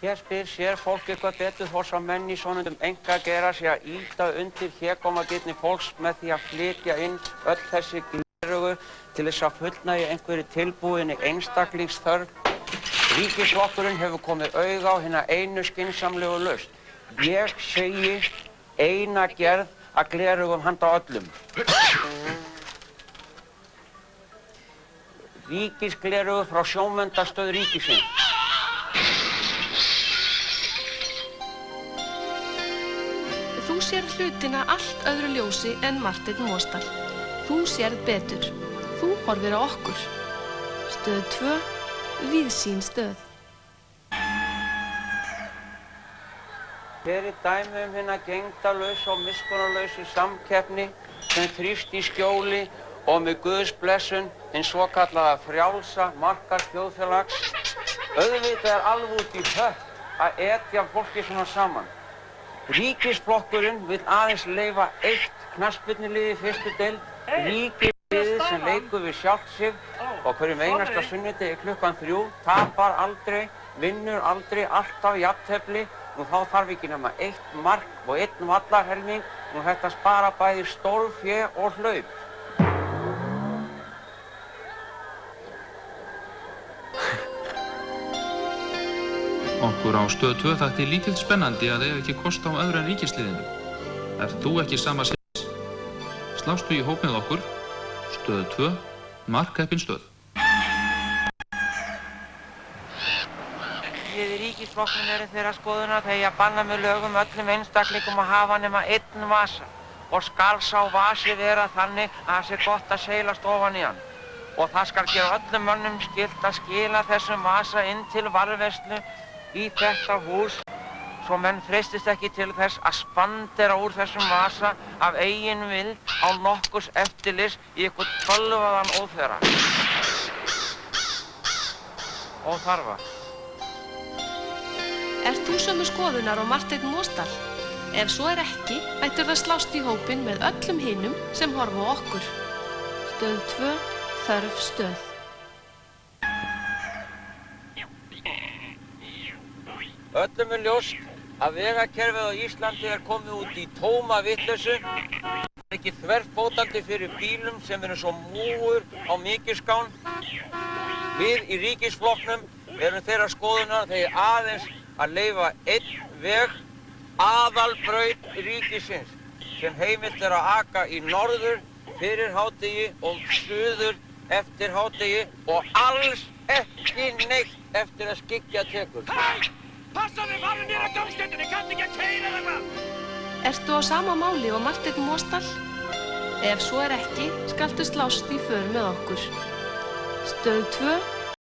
Hér spyr sér fólk eitthvað betur þó sem menn í svonefndum einkageira sé að ýta undir hégómagirni fólks með því að flytja inn öll þessi gleraugu til þess að fullnægja einhverju tilbúinni einstaklingsþörf. Ríkisflokkurinn hefur komið auga á hina einu skynsamlegu lausn. Ég segi eina gerð að gleraugum handa öllum. Ríkisgleraugu frá sjómenntastöð ríkisins. Þú sér hlutina allt öðru ljósi en Marteinn Mosdal. Þú sérð betur. Þú horfir á okkur. Stöð 2, víðsýn stöð. Hér er dæmi hina gegndarlausu og miskunnarlausu samkeppni sem þrífst í skjóli og með Guðs blessun hins svokallaða frjálsa markaðsþjóðfélags. Auðvitað er alveg út í hött að etja fólki svona saman. Ríkisflokkurinn vill aðeins leyfa eitt knattspyrnulið í fyrstu deild. Ríkisliðið sem leikur við sjálft sig og hverjum einasta sunnudegi klukkan 3, tapar aldrei, vinnur aldrei, alltaf jafntefli. Nú þá þarf ekki nema 1 mark og 1 vallarhelming. Nú þetta spara bæði stórfé og hlaup. Okkur á stöð 2 þætti lítill spennandi að eiga ekki kost á öðru en ríkisliðinu. Ert þú ekki sama sinnis? Slástu í hóp með okkur? Stöð 2, markheppin stöð. Við í ríkisflokknum erum þeirra skoðunar þegar að banna með lögum öllum einstaklingum að hafa nema 1 vasa og skal sá vasi vera þannig að það sé gott að seilast ofan í hann. Og það skal gera öllum mönnum skylt að skila þessum vasa inn til varðveislu í þetta hús svo menn freistist ekki til þess að spandera úr þessum vasa af eigin vild á nokkurs eftirlis í eitthvað tölvaðan óþverra. Óþarfa. Ert þú sömu skoðunar á Marteinn Mosdal? Ef svo er ekki, ættir það slást í hópinn með öllum hinum sem horfa á okkur. Stöð 2, þörf stöð. Öllum er ljóst að vegakerfið á Íslandi er komið út í tóma vitleysu. Það er ekki þverfótandi fyrir bílum sem eru svo múgur á Mikilskán. Við í ríkisflokknum erum þeirra skoðunar þegar aðeins að leyfa 1 veg, aðalbraut ríkisins, sem heimilt er að aka í norður fyrir hádegi og suður eftir hádegi og alls ekki neitt eftir að skyggja tekur. Passaðu, farðu niður á gangstéttinni, kanntu ekki að keyra þarna! Ertu á sama máli og Marteinn Mosdal? Ef svo er ekki, skaltu slást í för með okkur. Stöð 2,